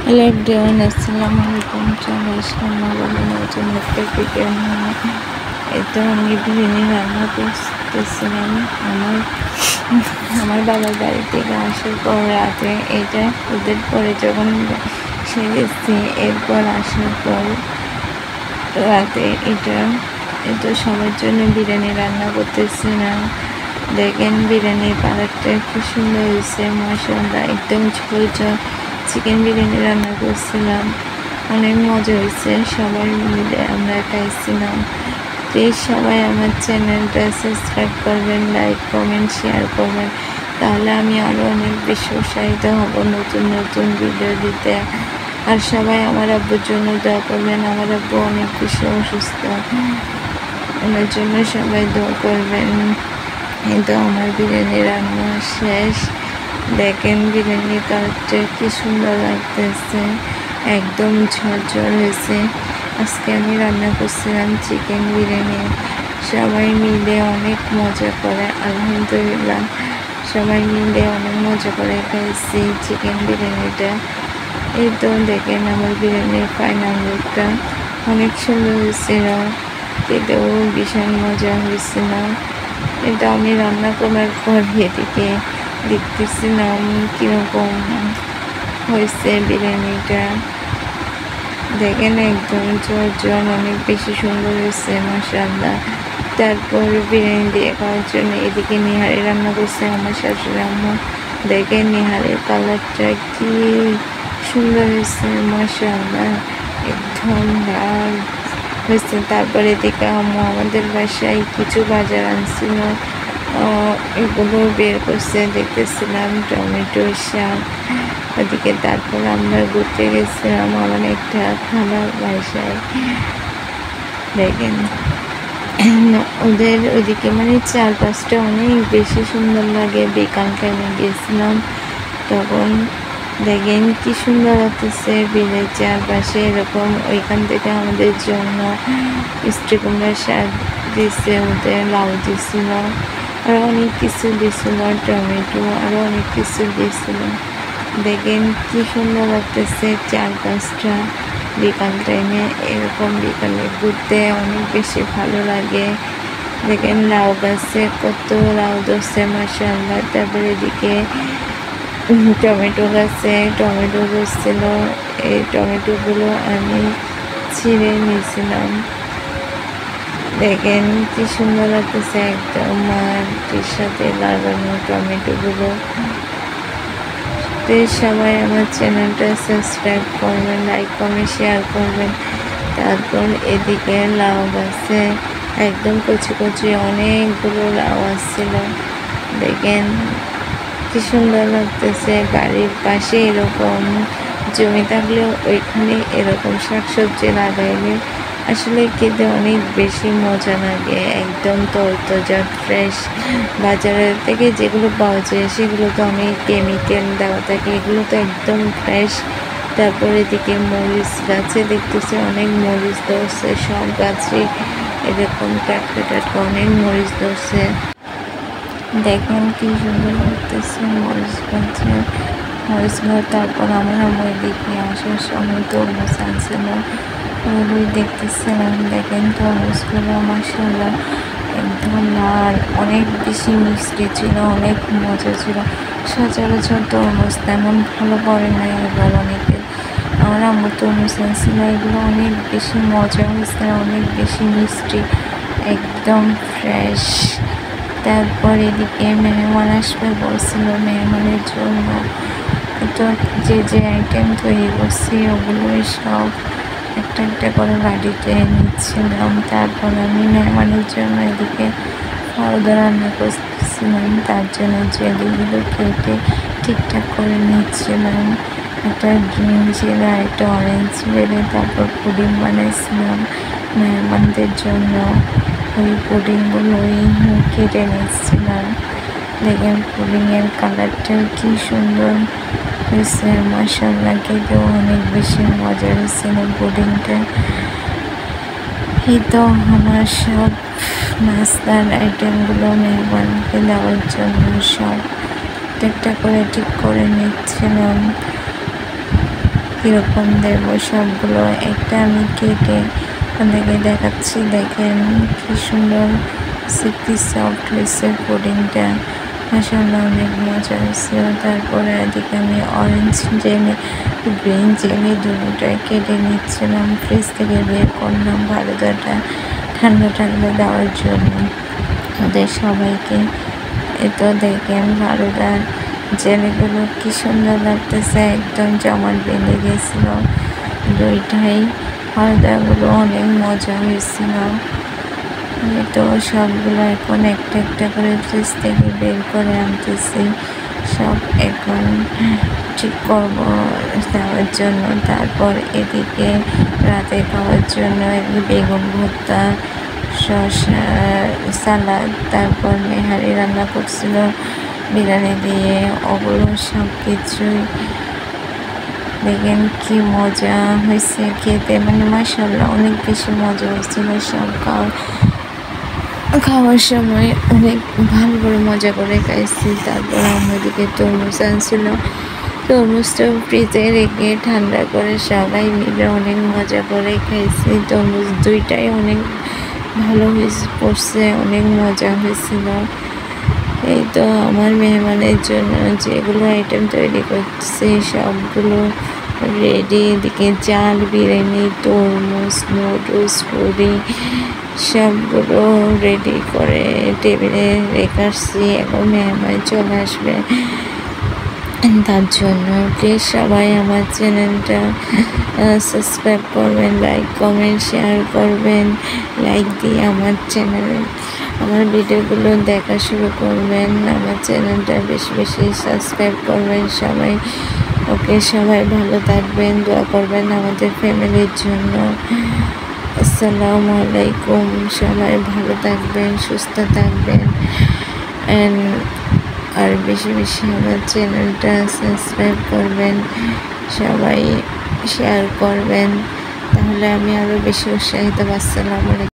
Hello everyone, আসসালামু আলাইকুম। চলে আসলাম আবার নতুন একটা ভিডিও নিয়ে। এতো আমি বিরিয়ানি রান্না করতেছিলাম আমার বাবার বাড়ি থেকে আসার পর রাতে। এটা ওদের পরে যখন সেরেছি, এরপর আসার পর রাতে এটা সবার জন্য বিরিয়ানি রান্না করতেছিলাম। দেখেন বিরিয়ানির কালারটা কি সুন্দর হয়েছে, মাশাআল্লাহ। একদম ঝোল ঝোল চিকেন বিরিয়ানি রান্না করছিলাম, অনেক মজা হয়েছে। সবাই মিলে আমরা খাইছিলাম। প্লিজ সবাই আমার চ্যানেলটা সাবস্ক্রাইব করবেন, লাইক কমেন্ট শেয়ার করবেন, তাহলে আমি আরও অনেক বেশি উৎসাহিত হব নতুন নতুন ভিডিও দিতে। আর সবাই আমার আব্বুর জন্য দোয়া করবেন। আমার আব্বু অনেক বেশি অসুস্থ, ওনার জন্য সবাই দোয়া করবেন। কিন্তু আমার বিরিয়ানি রান্না শেষ। দেখেন বিরিয়ানির কালারটা কি সুন্দর লাগতেছে, একদম ঝরঝর হয়েছে। আজকে আমি রান্না করছিলাম চিকেন বিরিয়ানি। সবাই মিলে অনেক মজা করে, আলহামদুলিল্লাহ সবাই মিলে অনেক মজা করে খাইছি চিকেন বিরিয়ানিটা। এই তো দেখেন আমার বিরিয়ানির ফাইনাল লুকটা অনেক সুন্দর হয়েছিল, খেতেও ভীষণ মজা হয়েছিল। কিন্তু আমি রান্না করার পর এদিকে দেখতেছিলাম কীরকম হয়েছে বিরিয়ানিটা। দেখেন একদম ঝরঝর, অনেক বেশি সুন্দর হয়েছে মাশাআল্লাহ। তারপর বিরিয়ানি দিয়ে খাওয়ার জন্য এদিকে নিহারি রান্না করছে আমার শাশুড়ি আম্মু। দেখেন নিহারের কালারটা কি সুন্দর হয়েছে মাশাআল্লাহ, একদম লাল হয়েছে। তারপরে এদিকে আম্মু আমাদের বাসায় কিছু বাজার আনছিল, এগুলো বের করছে দেখতেছিলাম, টমেটো, শাক ওদিকে। তারপর আমরা ঘুরতে গেছিলাম আমার একটা খাবার বাসায়। দেখেন ওদের ওইদিকে মানে চারপাশটা অনেক বেশি সুন্দর লাগে। বিকাল টাইমে গেছিলাম তখন দেখেন কি সুন্দর লাগতেছে বিলের চারপাশে এরকম। ওইখান থেকে আমাদের জন্য মিষ্টি কুমড়ার শাক দিচ্ছে, ওদের লাউ দিছিল, আরও অনেক কিছু দিছিল, টমেটো, আরও অনেক কিছু দিছিল। দেখেন কি সুন্দর লাগতেছে চারপাশটা বিকাল টাইমে। এরকম বিকালে ঘুরতে অনেক বেশি ভালো লাগে। দেখেন লাউ গাছে কত লাউ ধরছে মাশাআল্লাহ। তারপরে এদিকে টমেটো গাছে টমেটো ধরছিল, এই টমেটোগুলো আমি ছিঁড়ে নিয়েছিলাম। দেখেন কি সুন্দর লাগতেছে, একদম মাটির সাথে লাগানো টমেটোগুলো। প্লিজ সবাই আমার চ্যানেলটা সাবস্ক্রাইব করবেন, লাইক কমেন্ট শেয়ার করবেন। তারপর এদিকে লাউ গাছে একদম কচি কচি অনেকগুলো লাউ আসছিল। দেখেন কি সুন্দর লাগতেছে। বাড়ির পাশে এরকম জমি থাকলেও ওইখানে এরকম শাকসবজি লাগাইলে আসলে খেতে অনেক বেশি মজা লাগে, একদম তরতাজা ফ্রেশ। বাজারের থেকে যেগুলো পাওয়া যায় সেগুলো তো অনেক কেমিক্যাল দেওয়া থাকে, এগুলো তো একদম ফ্রেশ। তারপরে এদিকে মরিচ গাছে দেখতেছি অনেক মরিচ ধরছে, সব গাছে এরকম টাটকা টাটকা অনেক মরিচ ধরছে। দেখেন কি সুন্দর লাগতেছে মরিচ গাছ। তারপর আমরা এদিকে আসার সময় তরমুজ আনছিল, ওগুলোই দেখতেছিলাম। দেখেন তরমুজগুলো মাশাআল্লাহ একদম লাল, অনেক বেশি মিষ্টি ছিল, অনেক মজা ছিল। সচরাচর তরমুজ তেমন ভালো পড়ে না, এবার অনেকে আমার আম্মু তরমুজ আনছিল, এগুলো অনেক বেশি মজা হয়েছে, অনেক বেশি মিষ্টি, একদম ফ্রেশ। তারপর এদিকে মেহমান আসবে বলছিল, মেহমানের জন্য তো যে যে আইটেম তৈরি করছি ওগুলোই সব একটা একটা করে বাড়িতে নিচ্ছিলাম। তারপর আমি মেহমানের জন্য এদিকে খাওয়া রান্না করছিলাম, তার জন্য জেলিগুলো কেটে ঠিকঠাক করে নিচ্ছিলাম। একটা গ্রিন জেলি আর একটা অরেঞ্জ জেলি। তারপর পুডিং বানাইছিলাম মেহমানদের জন্য, ওই পুডিংগুলোই কেটে নিচ্ছিলাম। দেখেন পুডিংয়ের কালারটা কি সুন্দর হয়েছে মাশাআল্লাহ, খেতেও অনেক বেশি মজা হয়েছিল পুডিংটা। এই তো আমার সব নাস্তার আইটেমগুলো মেহমানকে দেওয়ার জন্য সব একটা করে ঠিক করে নিচ্ছিলাম। কীরকম দেবো সবগুলো একটা আমি কেটে আপনাকে দেখাচ্ছি। দেখেন কি সুন্দর সিল্কি সফট হয়েছে পুডিংটা, মাশাআল্লাহ অনেক মজা হয়েছিল। তারপরে এদিকে আমি অরেঞ্জ জেলি গ্রিন জেলি দুটোটাই কেটে নিচ্ছিলাম, ফ্রিজ থেকে বের করলাম ফালুদাটা ঠান্ডা ঠান্ডা দেওয়ার জন্য ওদের সবাইকে। এতো দেখেন ফালুদার জেলিগুলো কি সুন্দর লাগতেছে, একদম জমাট বেঁধে গেছিল দুইটাই। ফালুদাগুলো অনেক মজা হয়েছিল। তো সবগুলো এখন একটা একটা করে ফ্রিজ থেকে বের করে আনতেছি, সব এখন ঠিক করব দেওয়ার জন্য। তারপর এদিকে রাতে খাওয়ার জন্য বেগুন ভর্তা, শসা, সালাদ, তারপর নেহারি রান্না করছিল বিরিয়ানি দিয়ে, ওগুলো সব কিছুই দেখেন কি মজা হয়েছে খেতে, মানে মাশাআল্লাহ অনেক বেশি মজা হয়েছিল। সব খাওয়ার সময় অনেক ভালো করে মজা করে খাইছি। তারপর আমাদেরকে তরমুজ আনছিল, তরমুজটা ফ্রিজে রেখে ঠান্ডা করে সবাই মিলে অনেক মজা করে খাইছি। তরমুজ দুইটাই অনেক ভালো হয়েছে পড়ছে, অনেক মজা হয়েছিল। এই তো আমার মেহমানের জন্য যেগুলো আইটেম তৈরি করছে সবগুলো রেডি। এদিকে চাল, বিরিয়ানি, তরমুজ, নুডলস, পুরি সবগুলো রেডি করে টেবিলে রেখেছি। এখন মেহমান চলে আসবে, তার জন্য প্লিজ সবাই আমার চ্যানেলটা সাবস্ক্রাইব করবেন, লাইক কমেন্ট শেয়ার করবেন। লাইক দিয়ে আমার চ্যানেলে আমার ভিডিওগুলো দেখা শুরু করবেন, আমার চ্যানেলটা বেশি বেশি সাবস্ক্রাইব করবেন সবাই। ওকে, সবাই ভালো থাকবেন, দোয়া করবেন আমাদের ফ্যামিলির জন্য। আসসালামু আলাইকুম, সবাই ভালো থাকবেন, সুস্থ থাকবেন, আর বেশি বেশি আমার চ্যানেলটা সাবস্ক্রাইব করবেন, সবাই শেয়ার করবেন, তাহলে আমি আরও বেশি উৎসাহিত। আসসালামু আলাইকুম।